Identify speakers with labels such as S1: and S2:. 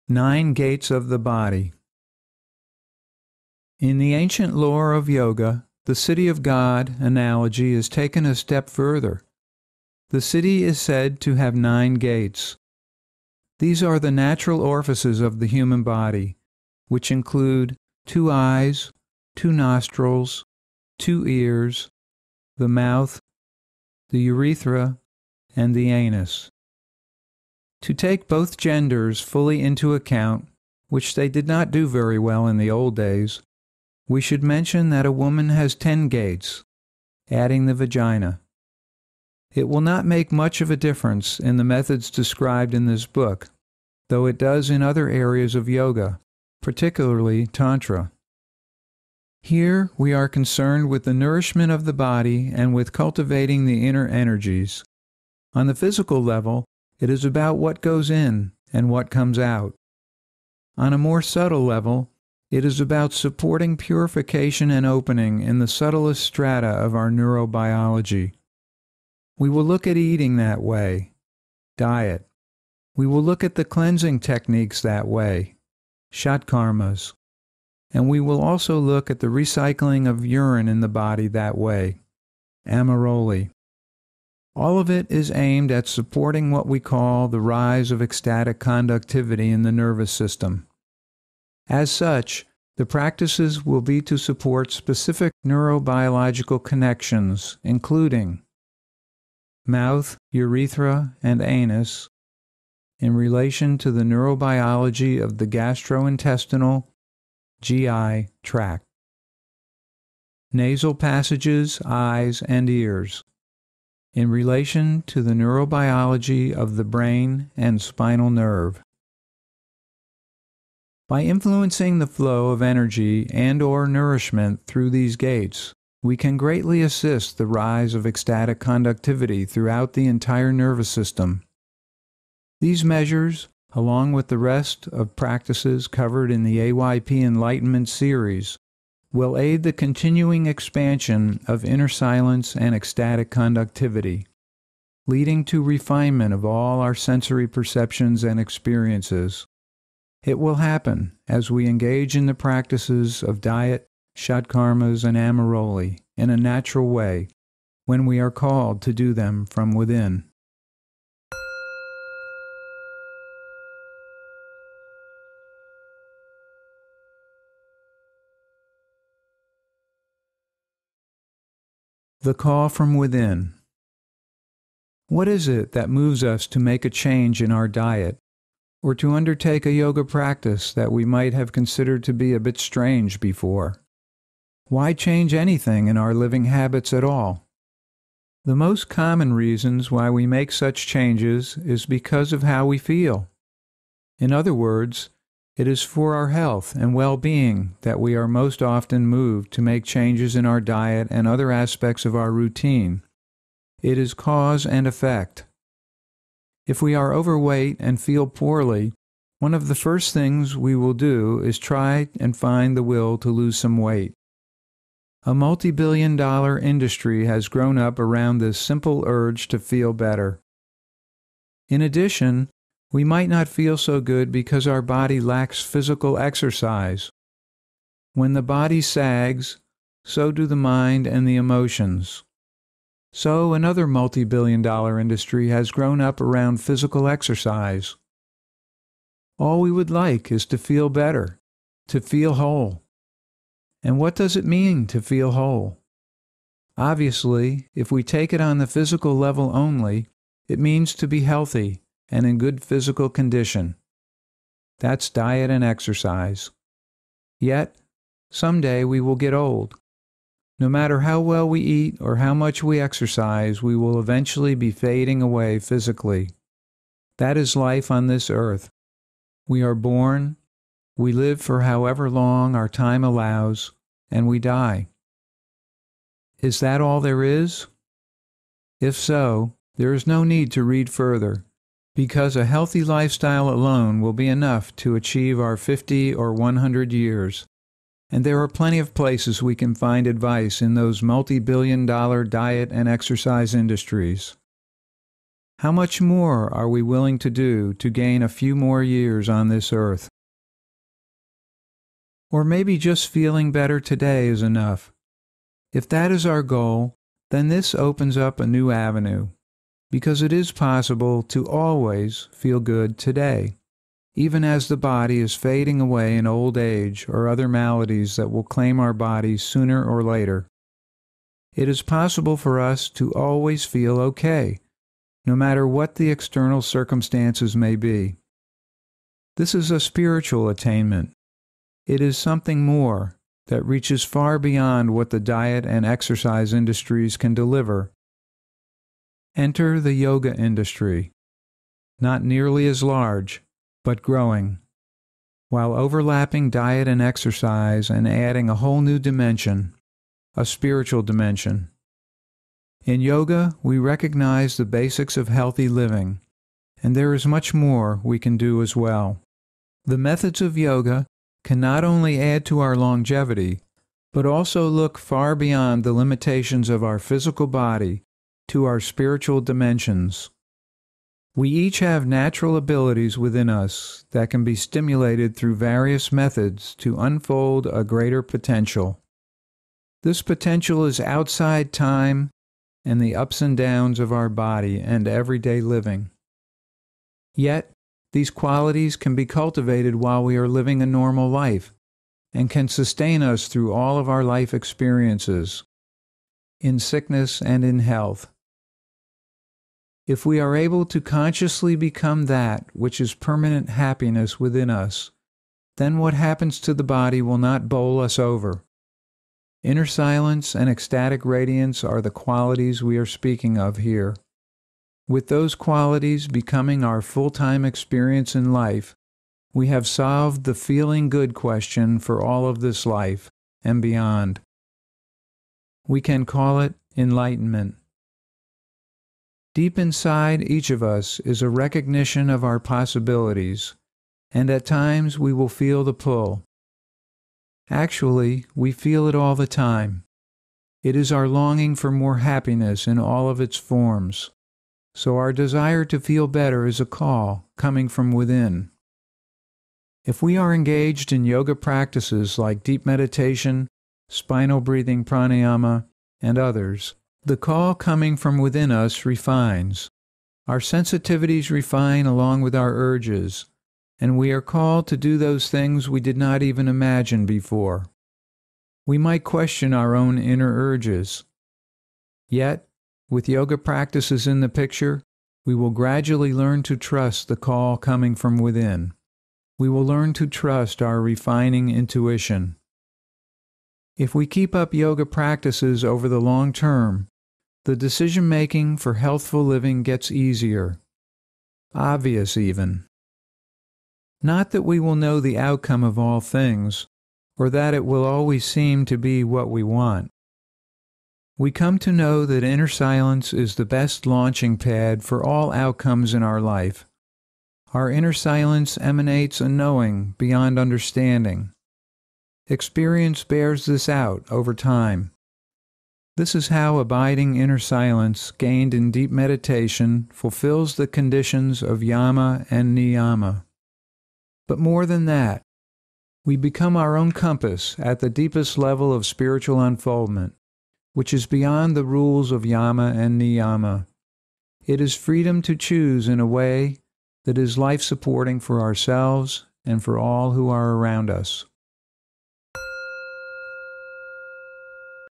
S1: 9 Gates of the Body. In the ancient lore of yoga, the city of God analogy is taken a step further. The city is said to have 9 gates. These are the natural orifices of the human body, which include 2 eyes, 2 nostrils, 2 ears, the mouth, the urethra, and the anus. To take both genders fully into account, which they did not do very well in the old days, we should mention that a woman has 10 gates, adding the vagina. It will not make much of a difference in the methods described in this book, though it does in other areas of yoga, particularly Tantra. Here we are concerned with the nourishment of the body and with cultivating the inner energies. On the physical level, it is about what goes in and what comes out. On a more subtle level, it is about supporting purification and opening in the subtlest strata of our neurobiology. We will look at eating that way, diet. We will look at the cleansing techniques that way, Shatkarmas. And we will also look at the recycling of urine in the body that way, Amaroli. All of it is aimed at supporting what we call the rise of ecstatic conductivity in the nervous system. As such, the practices will be to support specific neurobiological connections, including mouth, urethra, and anus, in relation to the neurobiology of the gastrointestinal GI tract. Nasal passages, eyes, and ears, in relation to the neurobiology of the brain and spinal nerve. By influencing the flow of energy and/or nourishment through these gates, we can greatly assist the rise of ecstatic conductivity throughout the entire nervous system. These measures, along with the rest of practices covered in the AYP Enlightenment series, will aid the continuing expansion of inner silence and ecstatic conductivity, leading to refinement of all our sensory perceptions and experiences. It will happen as we engage in the practices of diet, Shatkarmas, and Amaroli in a natural way, when we are called to do them from within. The call from within. What is it that moves us to make a change in our diet, or to undertake a yoga practice that we might have considered to be a bit strange before? Why change anything in our living habits at all? The most common reasons why we make such changes is because of how we feel. In other words, it is for our health and well-being that we are most often moved to make changes in our diet and other aspects of our routine. It is cause and effect. If we are overweight and feel poorly, one of the first things we will do is try and find the will to lose some weight. A multi-billion-dollar industry has grown up around this simple urge to feel better. In addition, we might not feel so good because our body lacks physical exercise. When the body sags, so do the mind and the emotions. So another multi-billion-dollar industry has grown up around physical exercise. All we would like is to feel better, to feel whole. And what does it mean to feel whole? Obviously, if we take it on the physical level only, it means to be healthy and in good physical condition. That's diet and exercise. Yet, someday we will get old. No matter how well we eat or how much we exercise, we will eventually be fading away physically. That is life on this earth. We are born, we live for however long our time allows, and we die. Is that all there is? If so, there is no need to read further, because a healthy lifestyle alone will be enough to achieve our 50 or 100 years. And there are plenty of places we can find advice in those multi-billion-dollar diet and exercise industries. How much more are we willing to do to gain a few more years on this earth? Or maybe just feeling better today is enough. If that is our goal, then this opens up a new avenue, because it is possible to always feel good today, even as the body is fading away in old age or other maladies that will claim our bodies sooner or later. It is possible for us to always feel okay, no matter what the external circumstances may be. This is a spiritual attainment. It is something more that reaches far beyond what the diet and exercise industries can deliver. Enter the yoga industry, not nearly as large, but growing, while overlapping diet and exercise and adding a whole new dimension, a spiritual dimension. In yoga, we recognize the basics of healthy living, and there is much more we can do as well. The methods of yoga can not only add to our longevity, but also look far beyond the limitations of our physical body to our spiritual dimensions. We each have natural abilities within us that can be stimulated through various methods to unfold a greater potential. This potential is outside time and the ups and downs of our body and everyday living. Yet, these qualities can be cultivated while we are living a normal life and can sustain us through all of our life experiences, in sickness and in health. If we are able to consciously become that which is permanent happiness within us, then what happens to the body will not bowl us over. Inner silence and ecstatic radiance are the qualities we are speaking of here. With those qualities becoming our full-time experience in life, we have solved the feeling good question for all of this life and beyond. We can call it enlightenment. Deep inside each of us is a recognition of our possibilities, and at times we will feel the pull. Actually, we feel it all the time. It is our longing for more happiness in all of its forms. So our desire to feel better is a call coming from within. If we are engaged in yoga practices like deep meditation, spinal breathing pranayama, and others, the call coming from within us refines. Our sensitivities refine along with our urges, and we are called to do those things we did not even imagine before. We might question our own inner urges. Yet, with yoga practices in the picture, we will gradually learn to trust the call coming from within. We will learn to trust our refining intuition. If we keep up yoga practices over the long term, the decision-making for healthful living gets easier, obvious even. Not that we will know the outcome of all things, or that it will always seem to be what we want. We come to know that inner silence is the best launching pad for all outcomes in our life. Our inner silence emanates a knowing beyond understanding. Experience bears this out over time. This is how abiding inner silence gained in deep meditation fulfills the conditions of yama and niyama. But more than that, we become our own compass at the deepest level of spiritual unfoldment, which is beyond the rules of yama and niyama. It is freedom to choose in a way that is life-supporting for ourselves and for all who are around us.